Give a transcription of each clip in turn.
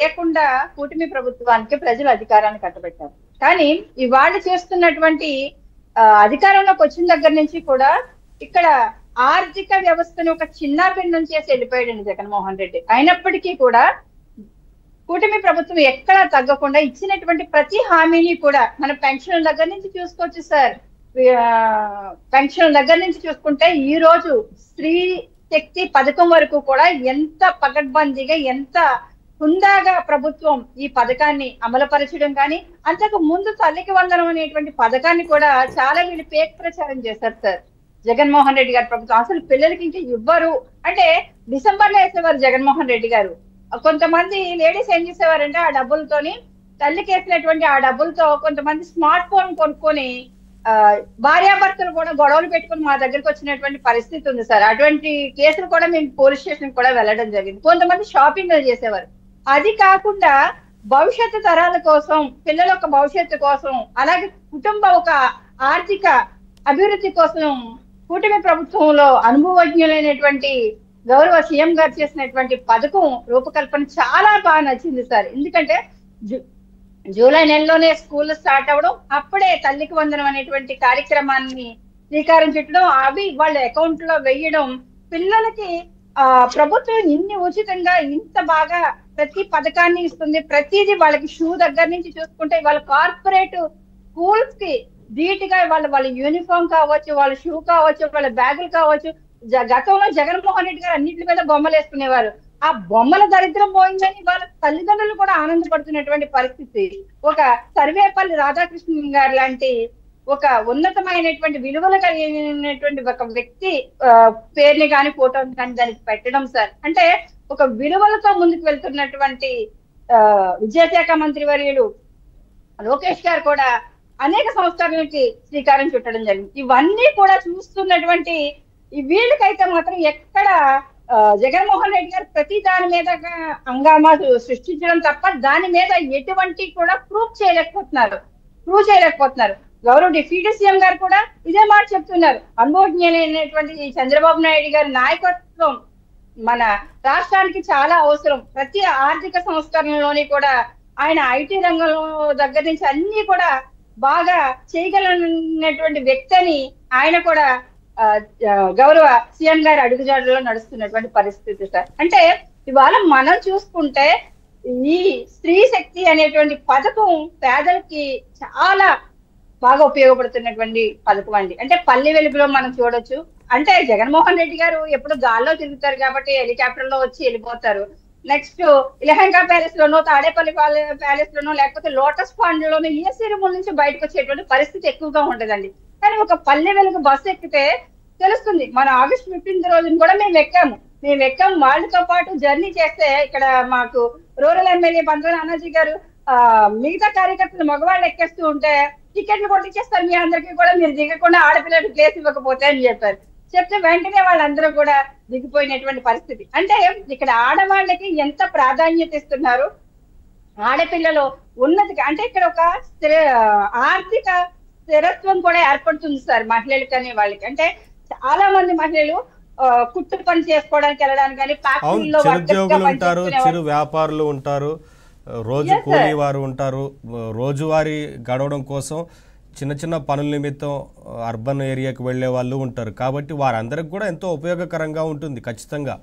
లేకుండా కూటమి ప్రభుత్వానికి ప్రజలు అధికారాన్ని కట్టబెట్టారు. కానీ ఇవాళ చేస్తున్నటువంటి అధికారంలోకి వచ్చిన దగ్గర నుంచి కూడా ఇక్కడ ఆర్థిక వ్యవస్థను ఒక చిన్నాభిన్నం చేసి వెళ్ళిపోయాడండి జగన్మోహన్ రెడ్డి. అయినప్పటికీ కూడా కూటమి ప్రభుత్వం ఎక్కడా తగ్గకుండా ఇచ్చినటువంటి ప్రతి హామీని కూడా మన పెన్షన్ దగ్గర నుంచి చూసుకోవచ్చు సార్. పెన్షన్ దగ్గర నుంచి చూసుకుంటే ఈ రోజు స్త్రీ శక్తి పథకం వరకు కూడా ఎంత పకడ్బందీగా ఎంత హుందాగా ప్రభుత్వం ఈ పథకాన్ని అమలుపరచడం కానీ, అంతకు ముందు తల్లికి వందనం అనేటువంటి పథకాన్ని కూడా చాలా వీళ్ళు పేక్ ప్రచారం చేశారు సార్ జగన్మోహన్ రెడ్డి గారి ప్రభుత్వం. అసలు పిల్లలకి ఇంకా ఇవ్వరు అంటే డిసెంబర్ లో వేసేవారు జగన్మోహన్ రెడ్డి గారు. కొంతమంది లేడీస్ ఏం చేసేవారంటే ఆ డబ్బులతోని తల్లికి వేసినటువంటి ఆ డబ్బులతో కొంతమంది స్మార్ట్ ఫోన్ కొనుక్కొని భార్యాభర్తలు కూడా గొడవలు పెట్టుకుని మా దగ్గరకు వచ్చినటువంటి పరిస్థితి ఉంది సార్. అటువంటి కేసులు కూడా మేము పోలీస్ స్టేషన్ కూడా వెళ్ళడం జరిగింది. కొంతమంది షాపింగ్ చేసేవారు. అది కాకుండా భవిష్యత్తు తరాల కోసం, పిల్లల యొక్క భవిష్యత్తు కోసం, అలాగే కుటుంబ ఒక ఆర్థిక అభివృద్ధి కోసం కూటమి ప్రభుత్వంలో అనుభవజ్ఞులైనటువంటి గౌరవ సీఎం గారు చేసినటువంటి పథకం రూపకల్పన చాలా బాగా నచ్చింది సార్. ఎందుకంటే జూలై నెలలోనే స్కూల్ స్టార్ట్ అవ్వడం, అప్పుడే తల్లికి వందనం అనేటువంటి కార్యక్రమాన్ని శ్రీకారం చుట్టడం, అవి వాళ్ళ అకౌంట్ లో వేయడం, పిల్లలకి ప్రభుత్వం ఇన్ని ఉచితంగా ఇంత బాగా ప్రతి పథకాన్ని ఇస్తుంది. ప్రతిదీ వాళ్ళకి షూ దగ్గర నుంచి చూసుకుంటే వాళ్ళ కార్పొరేట్ స్కూల్స్ కి ధీటుగా వాళ్ళ యూనిఫామ్ కావచ్చు, వాళ్ళ షూ కావచ్చు, వాళ్ళ బ్యాగులు కావచ్చు. గతంలో జగన్మోహన్ రెడ్డి గారు అన్నింటి మీద బొమ్మలు వేసుకునేవారు. ఆ బొమ్మల దరిద్రం పోయిందని వాళ్ళ తల్లిదండ్రులు కూడా ఆనందపడుతున్నటువంటి పరిస్థితి. ఒక సర్వేపల్లి రాధాకృష్ణన్ గారు లాంటి ఒక ఉన్నతమైనటువంటి విలువలు కలిగినటువంటి ఒక వ్యక్తి పేరుని కానీ ఫోటోని కానీ దానికి పెట్టడం సార్. అంటే ఒక విలువలతో ముందుకు వెళ్తున్నటువంటి విద్యాశాఖ మంత్రి వర్యులు లోకేష్ గారు కూడా అనేక సంస్కరణలకి శ్రీకారం చుట్టడం జరిగింది. ఇవన్నీ కూడా చూస్తున్నటువంటి వీళ్ళకైతే మాత్రం ఎక్కడ జగన్మోహన్ రెడ్డి గారు ప్రతి దాని మీద హంగామా సృష్టించడం తప్ప దాని మీద ఎటువంటి కూడా ప్రూవ్ చేయలేకపోతున్నారు. గౌరవ డిప్యూటీ సీఎం గారు కూడా ఇదే మాట చెప్తున్నారు. అనుభవజ్ఞులైనటువంటి చంద్రబాబు నాయుడు గారి నాయకత్వం మన రాష్ట్రానికి చాలా అవసరం. ప్రతి ఆర్థిక సంస్కరణలోని కూడా ఆయన ఐటీ రంగంలో దగ్గర నుంచి అన్ని కూడా బాగా చేయగలనటువంటి వ్యక్తి అని ఆయన కూడా గౌరవ సీఎం గారి అడుగుజాడలో నడుస్తున్నటువంటి పరిస్థితి సార్. అంటే ఇవాళ మనం చూసుకుంటే ఈ స్త్రీ శక్తి అనేటువంటి పథకం పేదలకి చాలా బాగా ఉపయోగపడుతున్నటువంటి పథకం అండి. అంటే పల్లె వెలుగులో మనం చూడొచ్చు. అంటే జగన్మోహన్ రెడ్డి గారు ఎప్పుడు గాల్లో తిరుగుతారు కాబట్టి హెలికాప్టర్ లో వచ్చి వెళ్ళిపోతారు. నెక్స్ట్ లెహంగా ప్యాలెస్ లోనో, తాడేపల్లి ప్యాలెస్ లోనో, లేకపోతే లోటస్ పాండ్ లోనో ఈఎస్సీ రూముల నుంచి బయటకు వచ్చేటువంటి పరిస్థితి ఎక్కువగా ఉంటదండి. కానీ ఒక పల్లె వెలుగు బస్సు ఎక్కితే తెలుస్తుంది. మన ఆగస్టు 15 రోజున కూడా మేము ఎక్కాము. వాళ్ళతో పాటు జర్నీ చేస్తే ఇక్కడ మాకు రూరల్ ఎమ్మెల్యే బంద్రా అన్నాజీ గారు మిగతా కార్యకర్తలు మగవాళ్ళు ఎక్కేస్తూ ఉంటే టికెట్లు కొట్టించేస్తారు మీ అందరికీ కూడా, మీరు దిగకుండా ఆడపిల్లలకు ప్లేస్ ఇవ్వకపోతే అని చెప్పారు. చెప్తే వెంటనే వాళ్ళందరూ కూడా దిగిపోయినటువంటి పరిస్థితి. అంటే ఇక్కడ ఆడవాళ్ళకి ఎంత ప్రాధాన్యత ఇస్తున్నారు, ఆడపిల్లలు ఉన్నతికి. అంటే ఇక్కడ ఒక ఆర్థిక స్థిరత్వం కూడా ఏర్పడుతుంది సార్ మహిళలకి అనే వాళ్ళకి. అంటే చాలా మంది మహిళలు కుట్టు పని చేసుకోవడానికి వెళ్ళడానికి కానీ, ఫ్యాక్టరీలో ఉంటారు, చిరు వ్యాపారులు ఉంటారు, రోజు కూలీ వారు ఉంటారు. రోజువారీ గడవడం కోసం చిన్న చిన్న పనుల నిమిత్తం అర్బన్ ఏరియాకి వెళ్లే వాళ్ళు ఉంటారు. కాబట్టి వారందరికి కూడా ఎంతో ఉపయోగకరంగా ఉంటుంది ఖచ్చితంగా.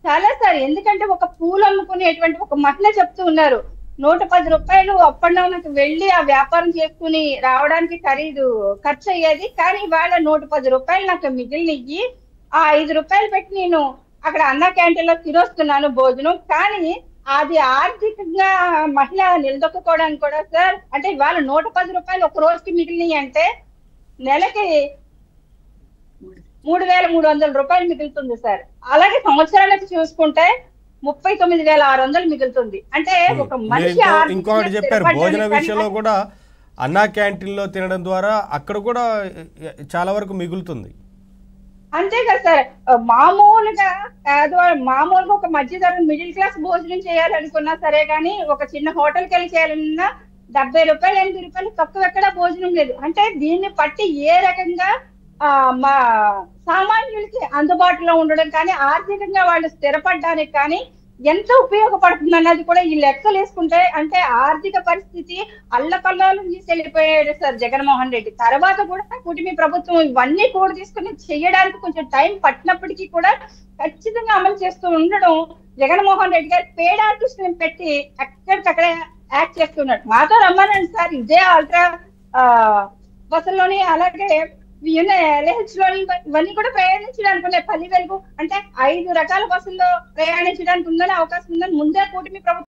చాలా సార్. ఎందుకంటే ఒక పూలు అమ్ముకునేటువంటి ఒక మహిళ చెప్తూ ఉన్నారు, 110 రూపాయలు అప్పటికి వెళ్ళి ఆ వ్యాపారం చేసుకుని రావడానికి ఖర్చు అయ్యేది. కానీ ఇవాళ 110 రూపాయలు నాకు మిగిలినయ్యి, ఆ 5 రూపాయలు పెట్టి నేను అక్కడ అన్న క్యాంటీన్ లో తినొస్తున్నాను భోజనం. కానీ అది ఆర్థికంగా మహిళ నిలదొక్కుకోవడానికి కూడా సార్. అంటే ఇవాళ 110 రూపాయలు ఒక రోజుకి మిగిలినవి అంటే నెలకి 3,300 రూపాయలు మిగులుతుంది సార్. అలాగే సంవత్సరాలకు చూసుకుంటే 39,600 మిగులుతుంది. అంటే ఒక మనిషి ఇంకొకటి చెప్పారు, భోజన విషయంలో కూడా అన్నా క్యాంటీన్ లో తినడం ద్వారా అక్కడ కూడా చాలా వరకు మిగులుతుంది. అంతే కదా సార్. మామూలుగా ఒక మధ్యతరగతి మిడిల్ క్లాస్ భోజనం చేయాలనుకున్నా సరే కానీ ఒక చిన్న హోటల్కి వెళ్ళి చేయాలన్నా 70 రూపాయలు 80 రూపాయలు తక్కువ ఎక్కడ భోజనం లేదు. అంటే దీన్ని బట్టి ఏ రకంగా మా సామాన్యులకి అందుబాటులో ఉండడం కానీ, ఆర్థికంగా వాళ్ళు స్థిరపడడానికి కానీ ఎంత ఉపయోగపడుతుంది అన్నది కూడా ఈ లెక్కలు వేసుకుంటే, అంటే ఆర్థిక పరిస్థితి అల్లకల్లాలు తీసుకెళ్లిపోయాడు సార్ జగన్మోహన్ రెడ్డి. తర్వాత కూడా కూటమి ప్రభుత్వం ఇవన్నీ కూడా తీసుకుని చేయడానికి కొంచెం టైం పట్టినప్పటికీ కూడా ఖచ్చితంగా అమలు చేస్తూ ఉండడం, జగన్మోహన్ రెడ్డి గారు పేడ్ ఆర్టిస్ట్ పెట్టి ఎక్కడికక్కడ యాక్ట్ చేస్తున్నాడు. మాతో రమ్మనండి సార్, ఇదే అల్ట్రా బస్సుల్లోని అలాగే LH లోని ఇవన్నీ కూడా ప్రయాణించడానికి ఉన్నాయి. పల్లి వెలుగు అంటే 5 రకాల బస్సుల్లో ప్రయాణించడానికి ఉందని అవకాశం ఉందని ముందే కూటమి ప్రభుత్వం